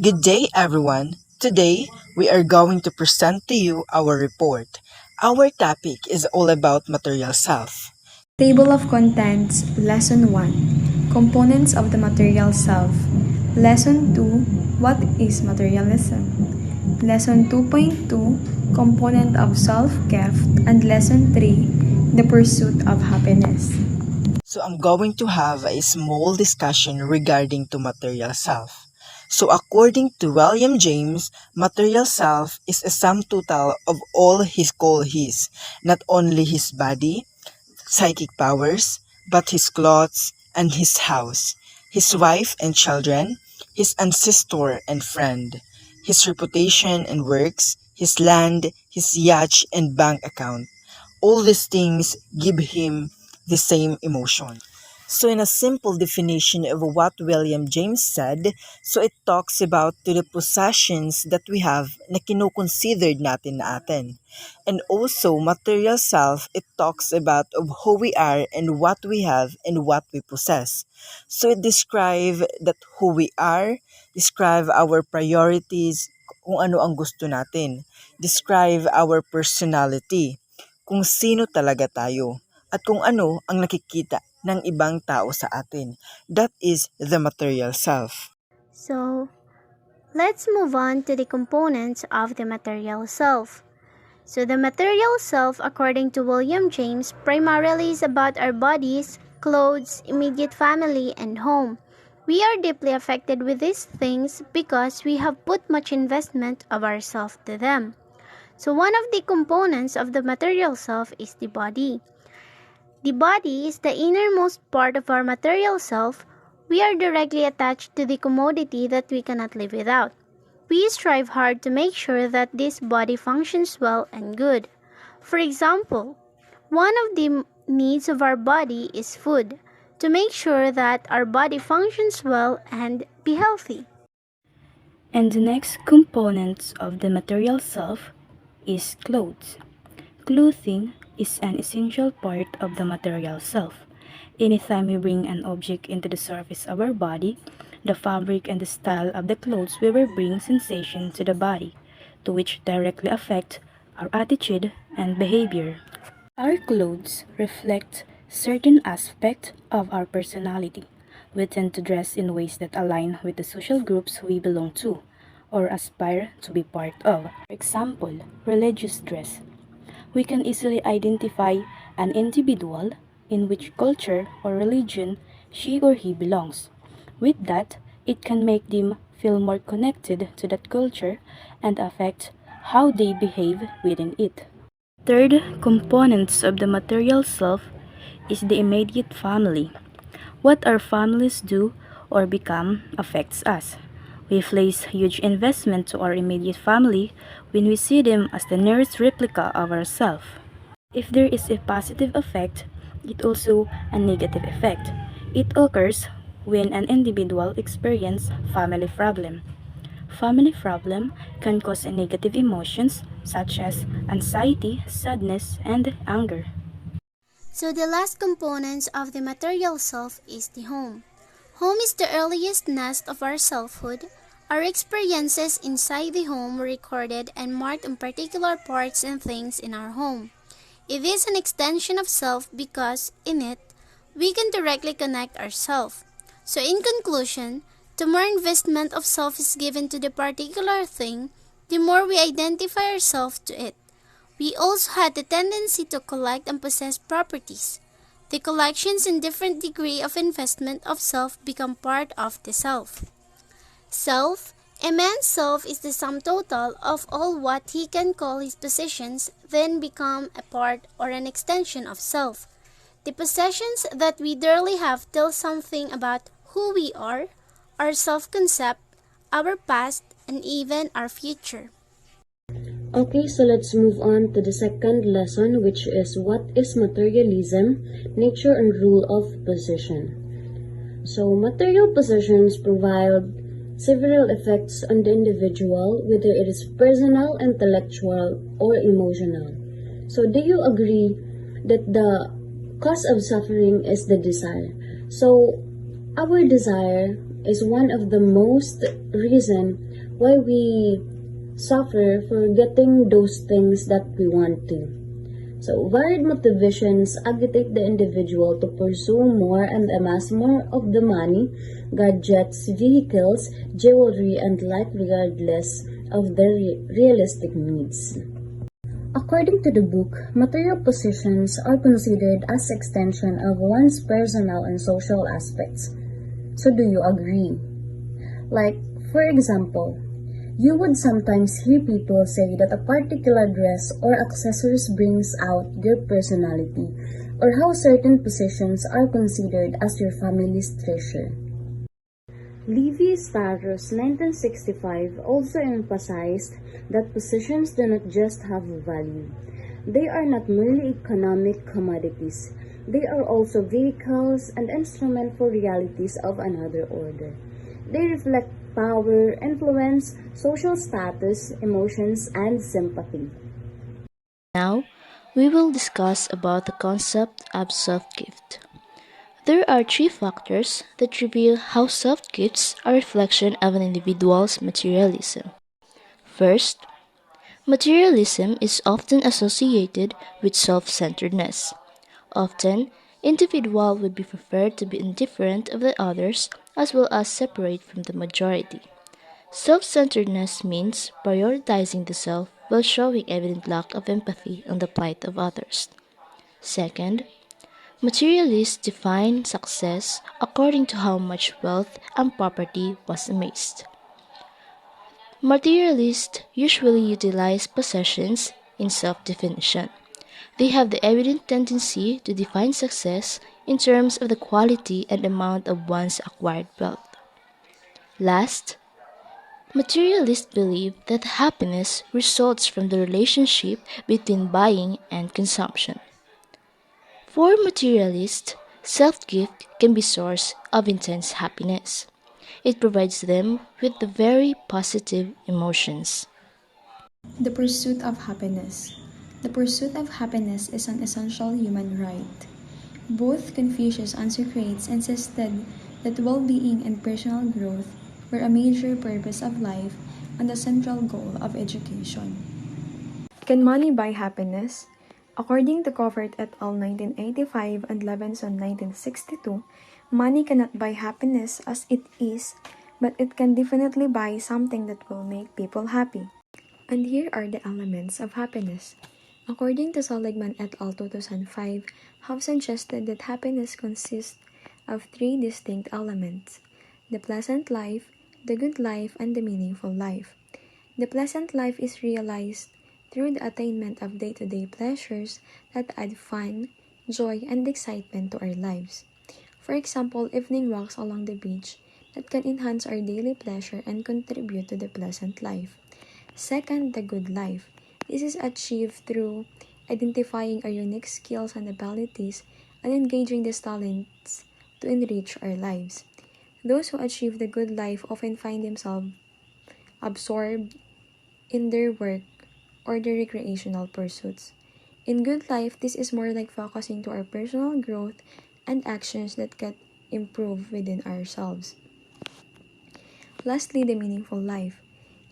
Good day, everyone. Today, we are going to present to you our report. Our topic is all about material self. Table of Contents, Lesson 1, Components of the Material Self. Lesson 2, What is Materialism? Lesson 2.2, Component of Self-Gift. And Lesson 3, The Pursuit of Happiness. So I'm going to have a small discussion regarding to material self. So according to William James, material self is a sum total of all his call his, not only his body, psychic powers, but his clothes and his house, his wife and children, his ancestor and friend, his reputation and works, his land, his yacht and bank account. All these things give him the same emotion. So in a simple definition of what William James said, so it talks about to the possessions that we have na kinukonsidered natin na atin. And also material self, it talks about of who we are and what we have and what we possess. So it describe that who we are, describe our priorities, kung ano ang gusto natin, describe our personality, kung sino talaga tayo, at kung ano ang nakikita ng ibang tao sa atin. That is the material self. So, let's move on to the components of the material self. So, the material self, according to William James, primarily is about our bodies, clothes, immediate family, and home. We are deeply affected with these things because we have put much investment of ourselves to them. So, one of the components of the material self is the body. The body is the innermost part of our material self. We are directly attached to the commodity that we cannot live without. We strive hard to make sure that this body functions well and good. For example, one of the needs of our body is food, to make sure that our body functions well and be healthy. And the next component of the material self is clothes. Clothing is an essential part of the material self. Anytime we bring an object into the surface of our body, the fabric and the style of the clothes we wear bring sensation to the body, to which directly affect our attitude and behavior. Our clothes reflect certain aspects of our personality. We tend to dress in ways that align with the social groups we belong to or aspire to be part of. For example, religious dress. We can easily identify an individual in which culture or religion she or he belongs. With that, it can make them feel more connected to that culture and affect how they behave within it. Third components of the material self is the immediate family. What our families do or become affects us. We place huge investment to our immediate family when we see them as the nearest replica of ourselves. If there is a positive effect, it also a negative effect. It occurs when an individual experiences family problem. Family problem can cause negative emotions such as anxiety, sadness, and anger. So the last components of the material self is the home. Home is the earliest nest of our selfhood. Our experiences inside the home were recorded and marked on particular parts and things in our home. It is an extension of self because in it, we can directly connect ourselves. So in conclusion, the more investment of self is given to the particular thing, the more we identify ourselves to it. We also had the tendency to collect and possess properties. The collections and different degree of investment of self become part of the self. Self, a man's self is the sum total of all what he can call his possessions, then become a part or an extension of self. The possessions that we dearly have tell something about who we are, our self-concept, our past, and even our future. Okay, so let's move on to the second lesson, which is what is materialism, nature and rule of possession. So material possessions provide several effects on the individual, whether it is personal, intellectual, or emotional. So do you agree that the cause of suffering is the desire? So Our desire is one of the most reason why we suffer for getting those things that we want to. So varied motivations agitate the individual to pursue more and amass more of the money, gadgets, vehicles, jewelry, and life regardless of their realistic needs. According to the book, material possessions are considered as extension of one's personal and social aspects. So do you agree? Like, for example, you would sometimes hear people say that a particular dress or accessories brings out your personality, or how certain possessions are considered as your family's treasure. Levi Strauss, 1965, also emphasized that possessions do not just have value. They are not merely economic commodities. They are also vehicles and instruments for realities of another order. They reflect power, influence, social status, emotions, and sympathy. Now, we will discuss about the concept of self-gift. There are three factors that reveal how self-gifts are a reflection of an individual's materialism. First, materialism is often associated with self-centeredness. Often, individual would be preferred to be indifferent of the others as well as separate from the majority. Self-centeredness means prioritizing the self while showing evident lack of empathy on the plight of others. Second, materialists define success according to how much wealth and property was amassed. Materialists usually utilize possessions in self-definition. They have the evident tendency to define success in terms of the quality and amount of one's acquired wealth. Last, materialists believe that happiness results from the relationship between buying and consumption. For materialists, self-gift can be source of intense happiness. It provides them with the very positive emotions. The pursuit of happiness. The pursuit of happiness is an essential human right. Both Confucius and Socrates insisted that well-being and personal growth were a major purpose of life and the central goal of education. Can money buy happiness? According to Covert et al. 1985 and Levinson 1962, money cannot buy happiness as it is, but it can definitely buy something that will make people happy. And here are the elements of happiness. According to Seligman et al. 2005, have suggested that happiness consists of three distinct elements: the pleasant life, the good life, and the meaningful life. The pleasant life is realized through the attainment of day-to-day pleasures that add fun, joy, and excitement to our lives. For example, evening walks along the beach that can enhance our daily pleasure and contribute to the pleasant life. Second, the good life. This is achieved through identifying our unique skills and abilities and engaging these talents to enrich our lives. Those who achieve the good life often find themselves absorbed in their work or their recreational pursuits. In good life, this is more like focusing to our personal growth and actions that can improve within ourselves. Lastly, the meaningful life.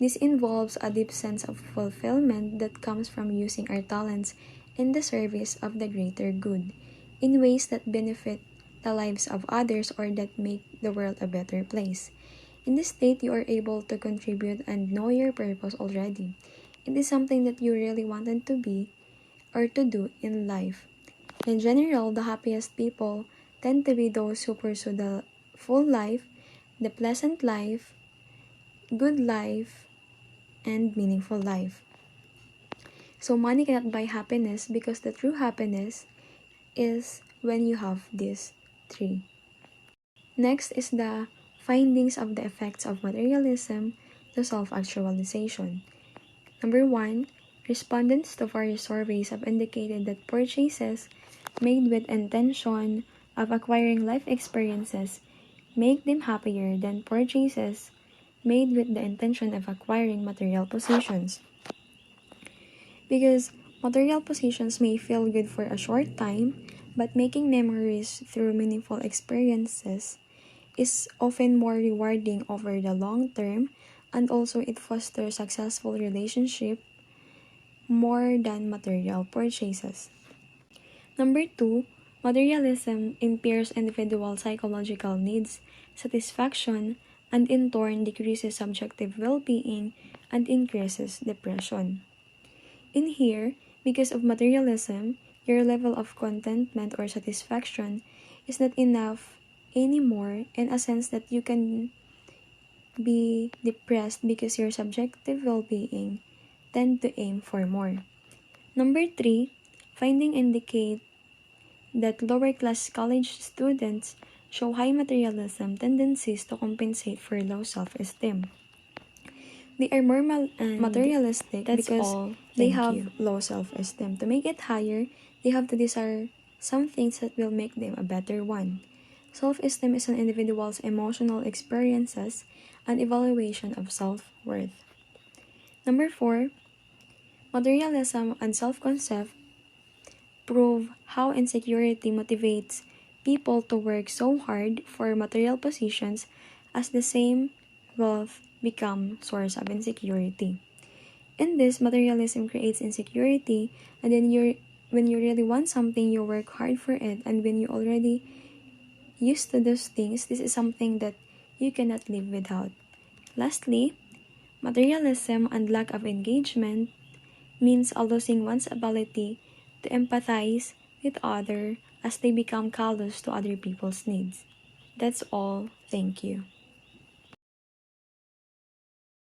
This involves a deep sense of fulfillment that comes from using our talents in the service of the greater good, in ways that benefit the lives of others or that make the world a better place. In this state, you are able to contribute and know your purpose already. It is something that you really wanted to be or to do in life. In general, the happiest people tend to be those who pursue the full life, the pleasant life, good life, and meaningful life. So money cannot buy happiness because the true happiness is when you have these three. Next is the findings of the effects of materialism to self-actualization. Number 1, respondents to various surveys have indicated that purchases made with intention of acquiring life experiences make them happier than purchases made with the intention of acquiring material possessions. Because material possessions may feel good for a short time, but making memories through meaningful experiences is often more rewarding over the long term, and also it fosters successful relationship more than material purchases. Number 2, materialism impairs individual psychological needs, satisfaction, and in turn decreases subjective well-being and increases depression. In here, because of materialism, your level of contentment or satisfaction is not enough anymore, in a sense that you can be depressed because your subjective well-being tend to aim for more. Number 3, finding indicate that lower class college students show high materialism tendencies to compensate for low self-esteem. They are more materialistic because they have low self-esteem. To make it higher, they have to desire some things that will make them a better one. Self-esteem is an individual's emotional experiences and evaluation of self-worth. Number 4, materialism and self-concept prove how insecurity motivates people to work so hard for material positions, as the same wealth become source of insecurity. In this, materialism creates insecurity, and then when you really want something, you work hard for it, and when you already used to those things, this is something that you cannot live without. Lastly, materialism and lack of engagement means losing one's ability to empathize with others as they become callous to other people's needs. That's all. Thank you.